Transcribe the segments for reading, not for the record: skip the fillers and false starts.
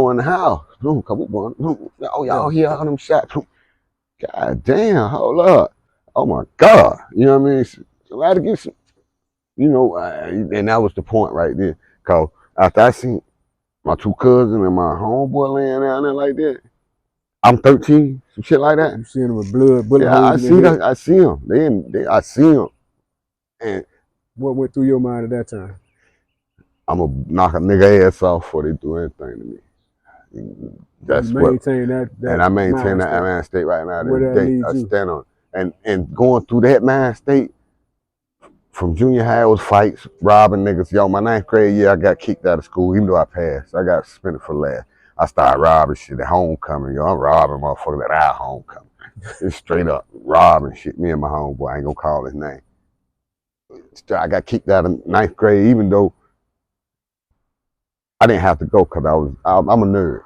in the house. Cause we going, oh, y'all hear all them shots. God damn, hold up. Oh my God. You know what I mean? Somebody get some, and that was the point right there. Cause after I seen my two cousins and my homeboy laying down there like that, I'm 13, some shit like that. You seen them with bullet Yeah, holes in their head. I see them. I see them. And What went through your mind at that time? I'm gonna knock a nigga ass off before they do anything to me. That's You what, maintain that and I maintain mind that state. mind state right now. Where This that day, leads I you? stand on, and going through that mind state from junior high was fights, robbing niggas. Yo, my ninth grade year, I got kicked out of school, even though I passed. I got suspended for last. I started robbing shit at homecoming. Yo, I'm robbing motherfuckers at our homecoming. It's straight up robbing shit. Me and my homeboy, I ain't gonna call his name. I got kicked out of ninth grade, even though I didn't have to go because I'm a nerd.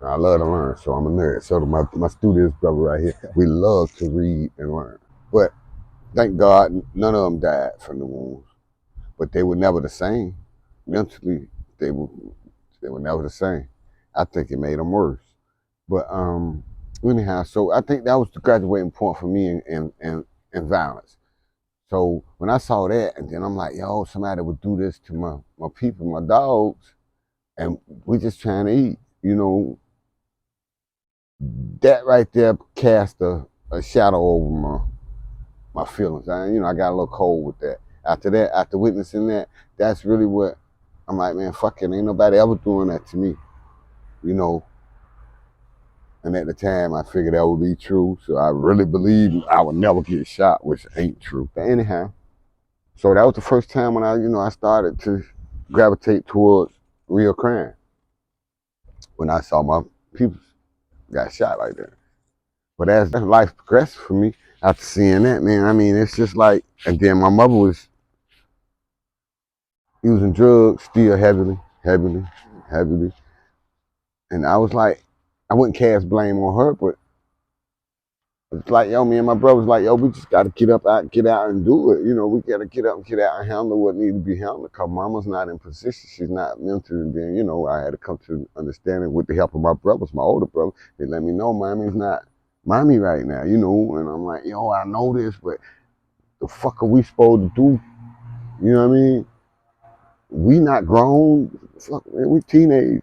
I love to learn, so I'm a nerd. So my students, brother right here, we love to read and learn. But thank God, none of them died from the wounds. But they were never the same. Mentally, they were never the same. I think it made them worse. But anyhow, so I think that was the graduating point for me in violence. So when I saw that, and then I'm like, yo, somebody would do this to my people, my dogs, and we just trying to eat, that right there cast a shadow over my feelings. I got a little cold with that. After that, after witnessing that, that's really what I'm like, man, fuck it, ain't nobody ever doing that to me, you know. And at the time, I figured that would be true, so I really believed I would never get shot, which ain't true. But anyhow, so that was the first time when I started to gravitate towards real crime. When I saw my people got shot like that. But as life progressed for me, after seeing that, man, I mean, it's just like, and then my mother was using drugs still heavily. And I was like, I wouldn't cast blame on her, but it's like, yo, me and my brother was like, yo, we just got to get out and do it. We got to get up and get out and handle what needs to be handled because mama's not in position. She's not mentally. And then, I had to come to understanding with the help of my brothers, my older brother. They let me know mommy's not mommy right now, and I'm like, yo, I know this, but the fuck are we supposed to do? You know what I mean? We not grown. Fuck, man, we teenage.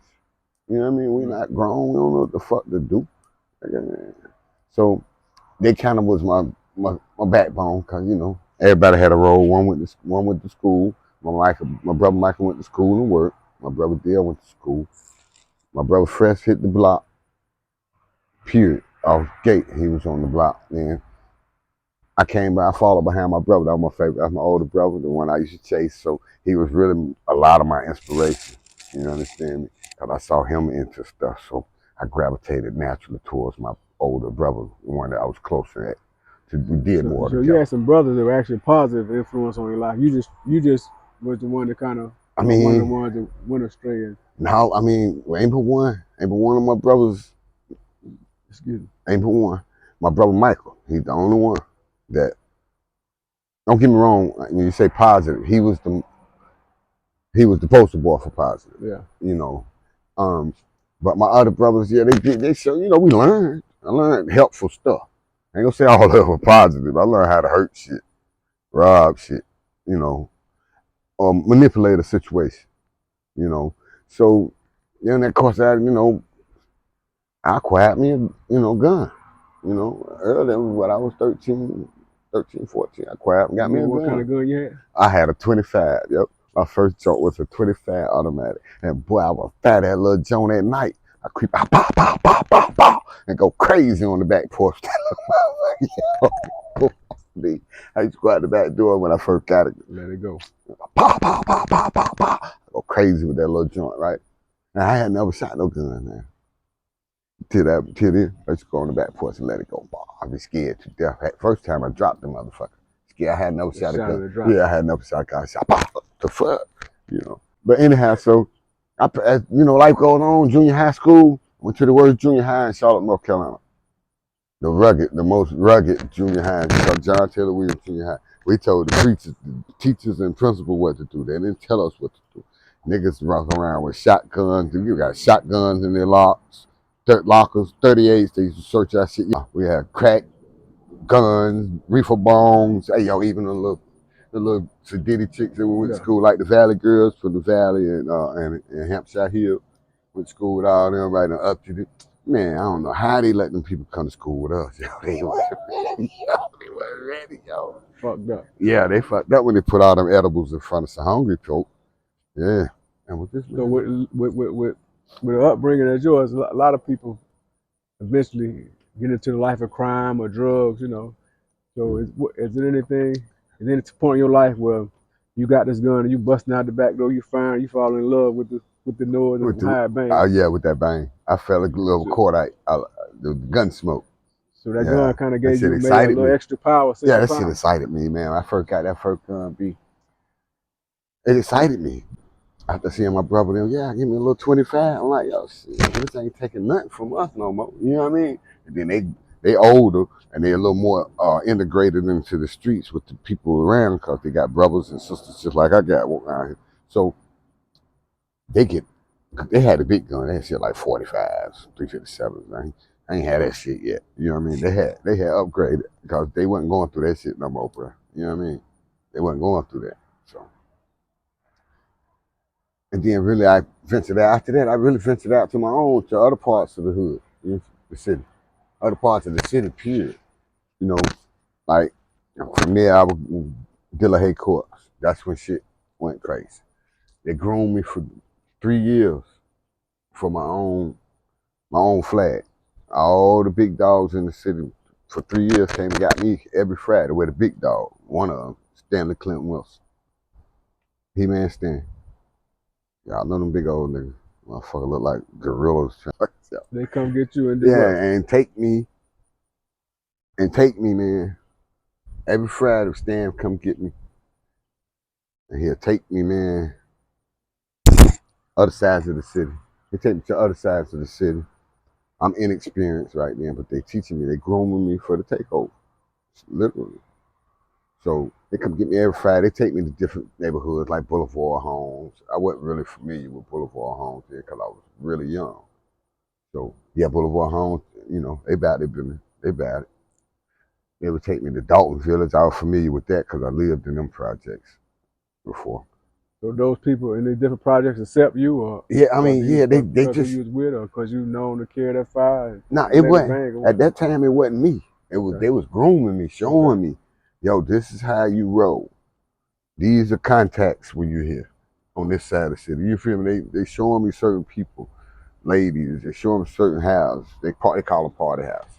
You know what I mean? We not grown. We don't know what the fuck to do. So they kind of was my backbone because everybody had a role. One went to school. My brother Michael went to school and work. My brother Dale went to school. My brother Fresh hit the block. Period. Off gate, he was on the block. Then I came by. I followed behind my brother. That was my favorite. That's my older brother, the one I used to chase. So he was really a lot of my inspiration. You understand me? Because I saw him into stuff. So I gravitated naturally towards my older brother, the one that I was closer at. We did more So together. you had some brothers that were actually positive influence on your life. You just was the one that kind of one of the ones that went astray. No, I mean, ain't but one. Ain't but one of my brothers. Excuse me. Ain't but one. My brother Michael. He's the only one that. Don't get me wrong. When you say positive, he was the poster boy for positive. Yeah. But my other brothers, yeah, they show. We learned. I learned helpful stuff. I ain't gonna say all of it were positive. I learned how to hurt shit, rob shit, or manipulate a situation. So in that course, I acquired me a gun. Earlier when I was 13, 14, I acquired, got me a gun. What kind of gun you had? I had a 25. Yep. My first joint was a 25 automatic. And boy, I was fat that little joint at night. I creep out, pow, pow, pow, pow, pow, and go crazy on the back porch. I used to go out the back door when I first got it. Let it go. Pow, pow, pow, pow, pow, pow. I go crazy with that little joint, right? And I had never shot no gun, man. Till then, I used to go on the back porch and let it go. I'd be scared to death. First time I dropped the motherfucker. Scared. I had never shot a gun. Yeah, I had never shot a gun. I shot, the fuck, But anyhow, so, life goes on, junior high school, went to the worst junior high in Charlotte, North Carolina. The most rugged junior high, called John Taylor Williams Junior High. We told the teachers and principal what to do. They didn't tell us what to do. Niggas walk around with shotguns. You got shotguns in their lockers, 38s. They used to search that shit. Yeah, we had crack, guns, reefer bombs. Hey, yo, even the little sedity chicks that went to school, like the Valley girls from the Valley and Hampshire Hill, went to school with all them right up to the. Man, I don't know how they let them people come to school with us. Yo, they weren't ready, yo. They weren't ready, yo. Fucked up. Yeah, they fucked up when they put all them edibles in front of some hungry folk. Yeah. And with this man. So with the upbringing as yours, a lot of people eventually get into the life of crime or drugs, you know. So is there anything, is there any point in your life where you got this gun and you busting out the back door, you find, you fall in love with the noise With and the how it bang? yeah, with that bang, I felt a little So, cordite, the gun smoke. so that gun Yeah, kind of that gave shit you maybe a excited little me. extra power, sense Yeah, of that shit power. excited me, man. When I first got that first gun, it excited me. After seeing my brother, them, yeah, give me a little 25. I'm like, yo, shit, this ain't taking nothing from us no more. You know what I mean? And then they older and they a little more integrated into the streets with the people around because they got brothers and sisters just like I got around here. So they get they had a big gun. They had shit like 45s, 357s. I ain't had that shit yet. You know what I mean? They had upgraded because they wasn't going through that shit no more, bro. You know what I mean? They wasn't going through that. So and then really I ventured out after that, I really ventured out to my own to other parts of the hood, you know, the city. Other parts of the city, period. You know, like from there I would Delahaye Courts. That's when shit went crazy. They groomed me for 3 years for my own flag. All the big dogs in the city for 3 years came and got me every Friday with a big dog. One of them, Stanley Clinton Wilson. He-Man Stan. Y'all know them big old niggas. Motherfucker look like gorillas. They come get you and do Yeah, what? and take me, man. Every Friday, Stan come get me. And he'll take me, man, other sides of the city. He take me to other sides of the city. I'm inexperienced right now, but they teaching me, they grooming me for the takeover. Literally. So they come get me every Friday. They take me to different neighborhoods like Boulevard Homes. I wasn't really familiar with Boulevard Homes there because I was really young. So yeah, Boulevard Homes, you know, they bad their business. They bad it. They would take me to Dalton Village. I was familiar with that because I lived in them projects before. So those people in these different projects accept you, or Yeah, I because mean, yeah, they because who just you was with, or because you known to carry that fire nah. and It let it wasn't bang, or at what? that time. It wasn't me. It was Okay, they was grooming me, showing me, yo, this is how you roll. These are contacts when you're here on this side of the city. You feel me? They showing me certain people, ladies. They showing me certain houses. They call them party house.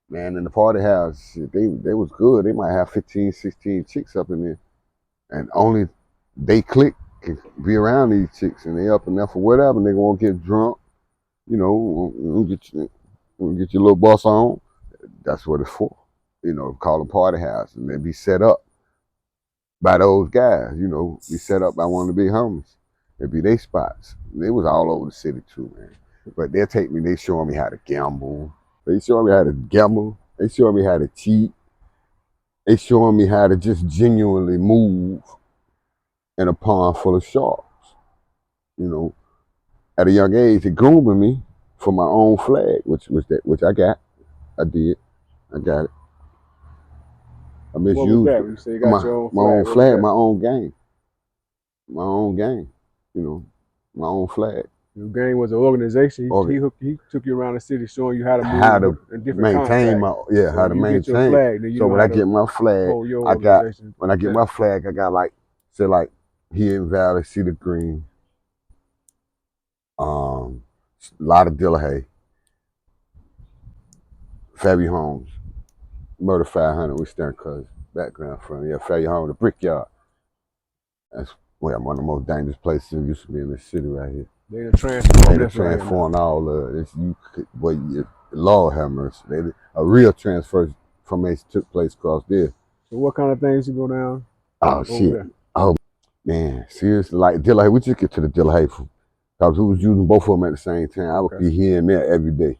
Man, in the party house, shit, they was good. They might have 15, 16 chicks up in there, and only they click can be around these chicks, and they up enough for whatever. And they won't get drunk, you know, get your little boss on. That's what it's for. You know, call them party house, and they be set up by those guys, you know, be set up by one of the big homies. It'd be their spots. They was all over the city too, man. But they'll take me, they showing me how to gamble. They showing me how to gamble. They showing me how to cheat. They showing me how to just genuinely move in a pond full of sharks. You know, at a young age, it grooming me for my own flag, which I got. I did. I got it. I what was misused that? it. When you say you got your own My own flag, what was flag, that? my own game. My own game. You know, my own flag. Your gang was an organization. Or He took you around the city, showing you how to how move to in different maintain contacts. my So how when to you get your maintain. flag, then you So know when how I to get my flag, hold your I got organization when I get down. my flag, I got like say like here in Valley, Cedar Green, a lot of Delahaye, Fabian Homes, Murder 500 with Stern Cuz background from yeah, Fabian Homes, the Brickyard. That's well, one of the most dangerous places that used to be in this city right here. They done transformed They this right here now. transformed all of it. Lord have mercy. A real transformation took place across there. So what kind of things you go down Oh over shit. there? Oh man, seriously, like Delahaye, we just get to the Delahaye because we was using both of them at the same time. I would Okay. be here and there every day.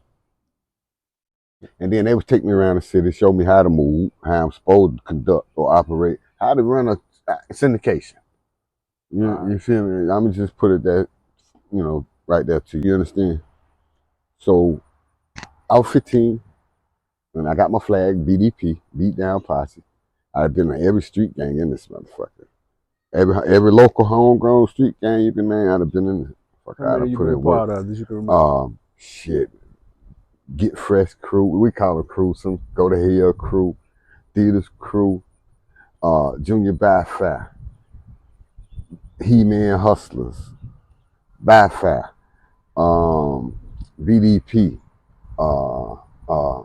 And then they would take me around the city, show me how to move, how I'm supposed to conduct or operate, how to run a syndication. All You feel me? I'm gonna just put it that, right there to you. You understand? So I was 15 when I got my flag, BDP, beat down posse. I've been in every street gang in this motherfucker. Every local homegrown street gang you can name, I'd have been in. Fuck, how I'd many have you put been a in work. part of that you can remember? Shit, Get Fresh crew. We call them crew. Some Go to Hell crew, Theaters crew, Junior by Fire, He-Man Hustlers, by Fire, BDP. Uh, uh,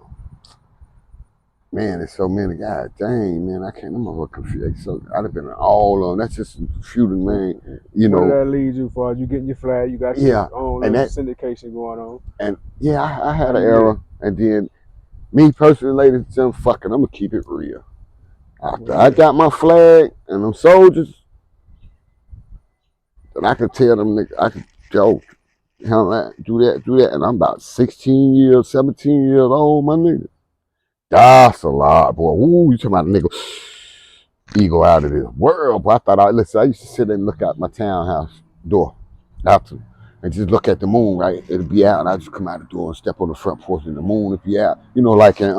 Man, there's so many. God dang, man, I can't remember what confused. So I'd have been all on. That's just shooting, man. You Where did know, that lead you for? You getting your flag, you got your yeah, own and little that, syndication going on. and yeah, I How had an you get it? era, and then me personally, ladies and gentlemen, fucking, I'm gonna keep it real. After Well, I yeah. got my flag and them soldiers, then I could tell them niggas, I could go, handle that, do that, and I'm about 16 years, 17 years old, my nigga. That's a lot, boy. Ooh, you talking about a nigga ego out of this world. Boy, listen, I used to sit and look out my townhouse door after and just look at the moon, right? It'd be out, and I just come out the door and step on the front porch, and the moon would be out. You know, like in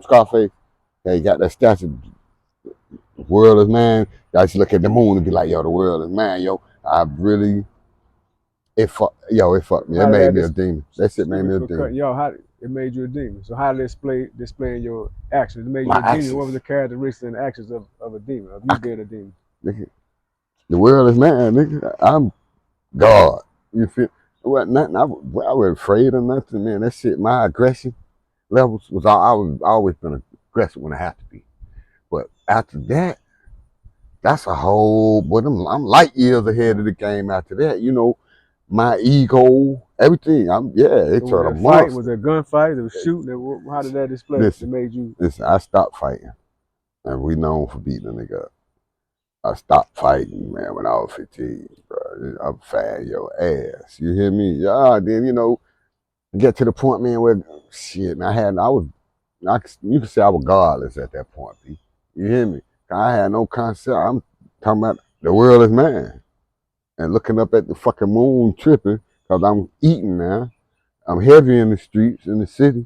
Scarface, they got that statue, the world is man. I just look at the moon and be like, yo, the world is man, yo. I really, it fucked me. It How did made that me a demon. That shit excuse made me me a for demon. cutting y'all, how it made you a demon. So how did it display in your actions? It made you My a demon. What was actions, the characteristics and actions of a demon, of you I, being a demon? nigga, the world is man, nigga. I'm God. You feel? Well, nothing. I was afraid of nothing, man. That shit, my aggression levels was I was always been aggressive when I have to be. But after that, that's a whole. But I'm light years ahead of the game. After that, my ego, everything. So It's was a that fight? Was monster. there gunfight? There was shooting? How did that display? It Listen, made you. I stopped fighting, and we known for beating a nigga up. I stopped fighting, man, when I was 15, bro. I'm fat your ass. You hear me? Yeah, then get to the point, man, where shit, man, you could say I was godless at that point, B. You hear me? I had no concept. I'm talking about the world is mine. And looking up at the fucking moon tripping, because I'm eating now. I'm heavy in the streets, in the city.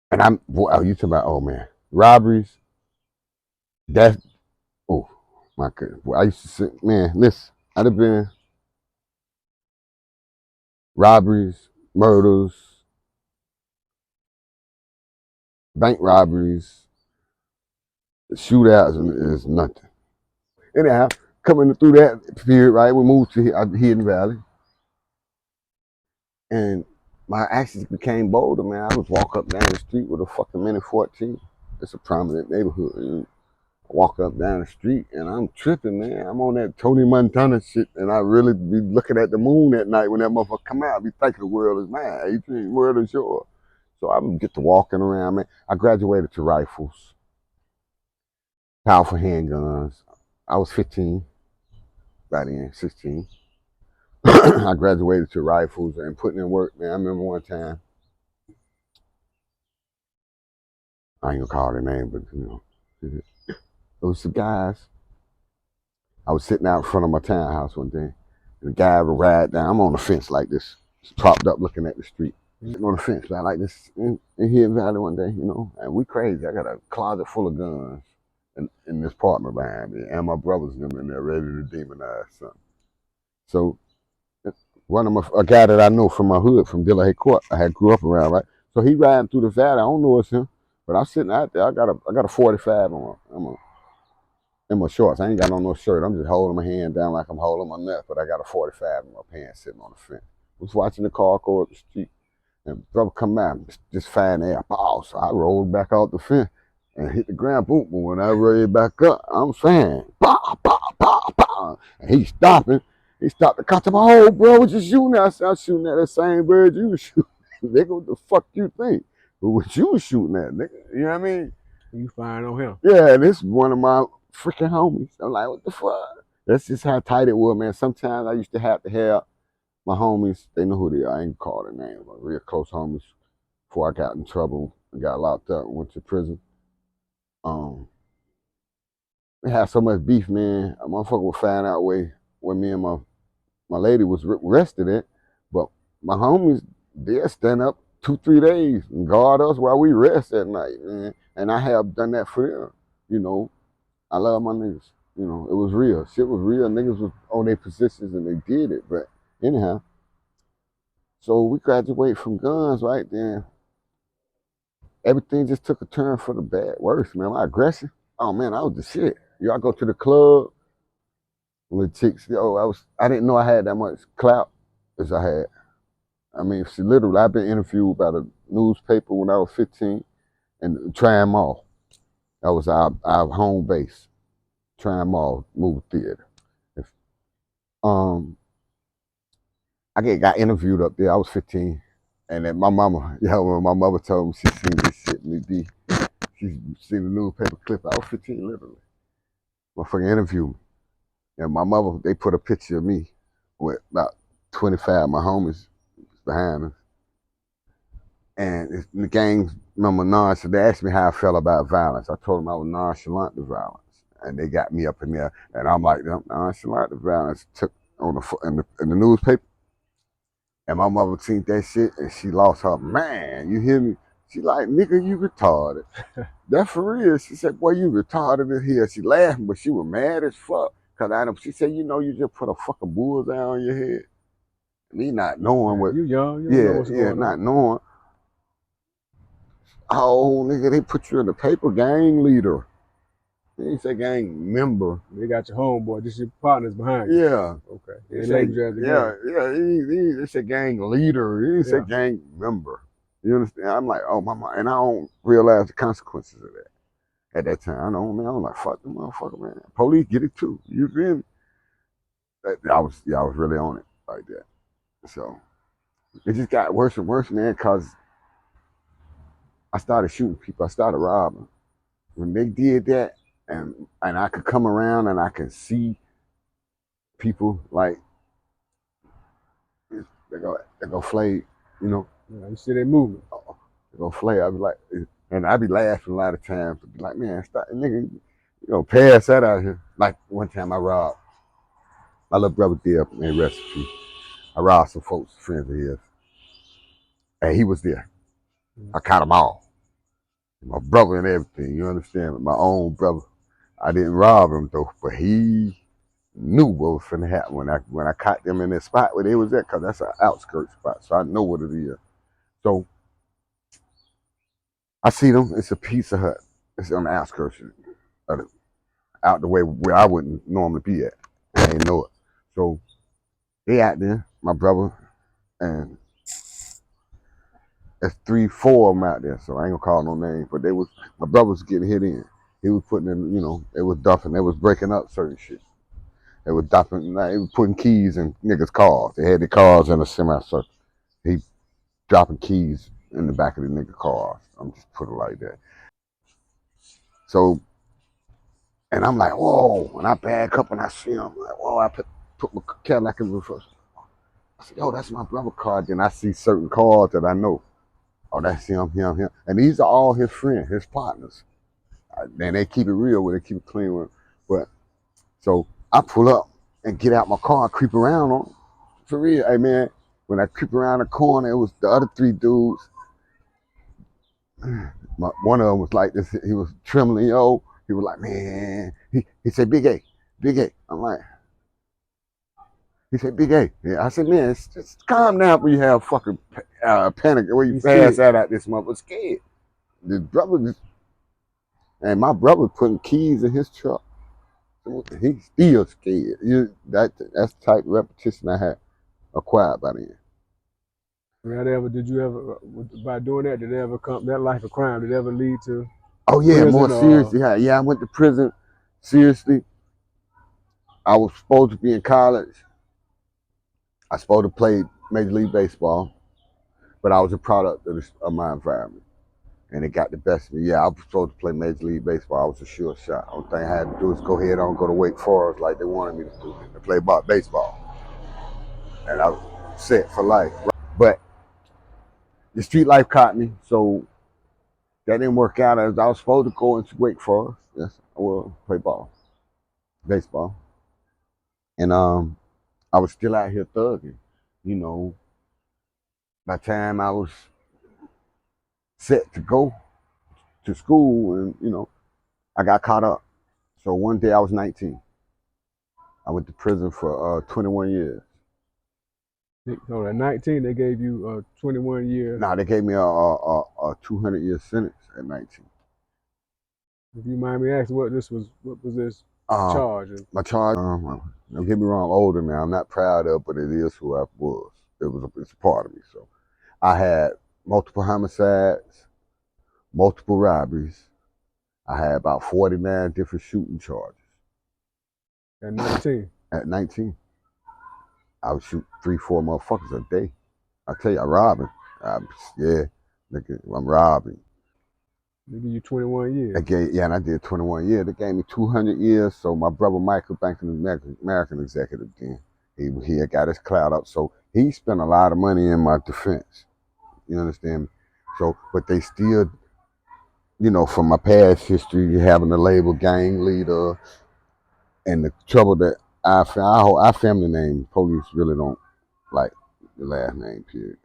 And you talking about, oh man, robberies, that's, oh, my goodness. Boy, I used to say, man, listen, I'd have been robberies, murders, bank robberies, shootouts is nothing. Anyhow, coming through that period, right, we moved to Hidden Valley, and my actions became bolder, man. I would walk up down the street with a fucking Mini 14. It's a prominent neighborhood. And I walk up down the street, and I'm tripping, man. I'm on that Tony Montana shit, and I really be looking at the moon at night when that motherfucker come out. I be thinking the world is mine. The world is yours. So I would get to walking around, man. I graduated to rifles, powerful handguns. I was 15 by then, 16. I graduated to rifles and putting in work, man. I remember one time, I ain't gonna call their name, but it was some guys. I was sitting out in front of my townhouse one day, and the guy would ride down. I'm on the fence like this, propped up looking at the street. Sitting on the fence like this in here in Valley one day, and we crazy. I got a closet full of guns in this apartment behind me, and my brothers and them in there ready to demonize something. So a guy that I know from my hood, from Dillahay Court, I had grew up around, right? So he riding through the valley. I don't know it's him, but I'm sitting out there. I got a 45 in my shorts. I ain't got on no shirt. I'm just holding my hand down like I'm holding my neck, but I got a 45 in my pants sitting on the fence. Was watching the car go up the street, and brother come out, just fine air, pow. So I rolled back out the fence and hit the ground, boom, boom. When I rolled back up, I'm saying, pow, pow, pow, pow. And he stopping. He stopped the car. To my oh, bro, what you shooting at? I said, I'm shooting at that same bird you was shooting. Nigga, what the fuck you think? But what you was shooting at, nigga? You know what I mean? You firing on him. Yeah, this is one of my freaking homies. I'm like, what the fuck? That's just how tight it was, man. Sometimes I used to have my homies, they know who they are. I ain't call their name, but real close homies before I got in trouble and got locked up and went to prison. Um, we had so much beef, man. A motherfucker would find out where me and my lady was rested at, but my homies they'll stand up 2 3 days and guard us while we rest at night, man. And I have done that for them. You know, I love my niggas. You know, it was real. Shit was real. Niggas was on their positions and they did it. But anyhow, so we graduated from guns, right? Then everything just took a turn for the bad. Worse, man. My aggression. Oh man, I was the shit. Y'all go to the club with chicks. I didn't know I had that much clout as I had. I mean, she literally, I've been interviewed by the newspaper when I was 15 and Tram Mall. That was our home base, Tram Mall movie theater. If, um, I got interviewed up there. I was 15, and then my mama, when my mother told me she seen this shit, she seen the newspaper clip. I was 15, literally. Motherfucking interviewed me, and my mother, they put a picture of me with about 25 of my homies behind us. And the gang member nonchalant. They asked me how I felt about violence. I told them I was nonchalant to violence, and they got me up in there, and I'm like, them nonchalant to violence. Took on in the newspaper, and my mother seen that shit, and she lost her man. You hear me? She like, nigga, you retarded. That for real. She said, boy, you retarded in here. She laughed, but she was mad as fuck. She said, you know, you just put a fucking bullseye on your head. Me not knowing Man, what, you young, you don't know yeah, what's yeah, going not on. knowing. Oh, nigga, they put you in the paper, gang leader. They ain't say gang member. They got your homeboy, just your partners behind you. Yeah. Okay. They They say, labeled you as a yeah, gang. yeah. They say gang leader. He didn't say Yeah. gang member. You understand? I'm like, oh, my, and I don't realize the consequences of that. At that time, I know, man. I'm like, fuck the motherfucker, man. Police get it too. You feel me? I was really on it like that. So it just got worse and worse, man, because I started shooting people. I started robbing. When they did that, and I could come around and I could see people like they go flay, you know, Yeah, you see they moving. they go flay. I'd be like, and I'd be laughing a lot of times. Be like, man, stop, nigga, pass that out here. Like one time I robbed my little brother did up in recipe. I robbed some folks, friends of his, and he was there. I caught them all. My brother and everything, you understand? My own brother. I didn't rob him though, but he knew what was finna happen when I caught them in that spot where they was at, cause that's an outskirt spot, so I know what it is. So I see them. It's a Pizza Hut. It's on the outskirts, out the way where I wouldn't normally be at. I didn't know it. So they out there, my brother, and there's 3, 4 of them out there. So I ain't gonna call no names, but my brother was getting hit in. He was putting in, they was dumping, they was breaking up certain shit. They was dumping, like, they was putting keys in niggas' cars. They had the cars in a semicircle. He dropping keys in the back of the nigga cars. I'm just put it like that. So, and I'm like, whoa. When I back up and I see him, I'm like, whoa, I put my Cadillac in reverse. I said, yo, that's my brother car. Then I see certain cars that I know. Oh, that's him. And these are all his friends, his partners. And they keep it real with it, keep it clean with it. But, so I pull up and get out my car and creep around on him. For real, hey man, when I creep around the corner, it was the other 3 dudes. One of them was like this. He was trembling, yo. He was like, man. He said, Big A, Big A. I'm like, he said, Big A. Yeah, I said, man, just calm down when you have fucking panic, where you He's pass scared. out this motherfucker scared. The brother just, and my brother putting keys in his truck. He's still scared. That's the type of repetition I had acquired by then. Did you ever, by doing that, did it ever come, that life of crime, did it ever lead to Oh yeah, more prison or, seriously. Yeah, I went to prison. Seriously, I was supposed to be in college. I was supposed to play Major League Baseball, but I was a product of my environment, and it got the best of me. Yeah, I was supposed to play Major League Baseball. I was a sure shot. Only thing I had to do is go ahead on, go to Wake Forest like they wanted me to do, and play baseball, and I was set for life. But the street life caught me, so that didn't work out as I was supposed to go into Wake Forest. Yes, I will play ball. baseball. And I was still out here thugging. You know, by the time I was set to go to school, and I got caught up. So one day I was 19. I went to prison for 21 years. So at 19, they gave you a 21 year. Now they gave me a 200-year sentence at 19. If you mind me asking, what was this Um, charge? my charge, don't get me wrong, older now. I'm not proud of, but it is who I was. It's a part of me. So I had multiple homicides, multiple robberies. I had about 49 different shooting charges. At 19. At 19, I would shoot 3, 4 motherfuckers a day. I tell you, I'm robbing. Yeah, nigga, I'm robbing. They give you 21 years. And I did 21 years. They gave me 200 years. So my brother Michael, banking American executive, then he had got his clout up. So he spent a lot of money in my defense. You understand me? So, but they still, from my past history, having the label gang leader and the trouble that I found, our family name, police really don't like the last name, period.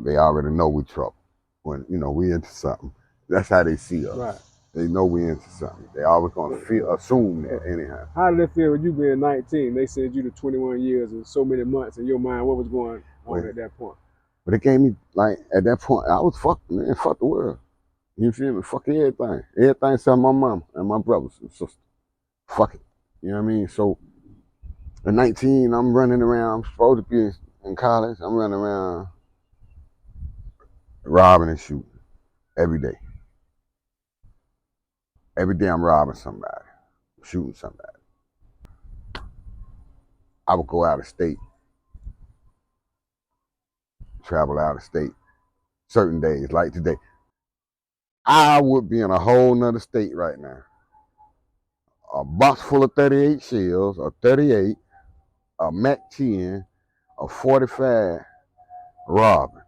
They already know we trouble when, we into something. That's how they see us. Right. They know we into something. They always gonna assume that anyhow. How did it feel when you being 19? They said you to 21 years and so many months in your mind. What was going on at that point? But it gave me, like, at that point, I was fucked, man. Fuck the world. You feel me? Fuck everything. Everything except my mom and my brothers and sisters. Fuck it. You know what I mean? So at 19, I'm running around. I'm supposed to be in college. I'm running around robbing and shooting every day. Every day I'm robbing somebody, shooting somebody. I would go out of state, travel out of state, certain days, like today. I would be in a whole nother state right now. A box full of 38 shells, a 38, a Mac 10, a 45, robbing.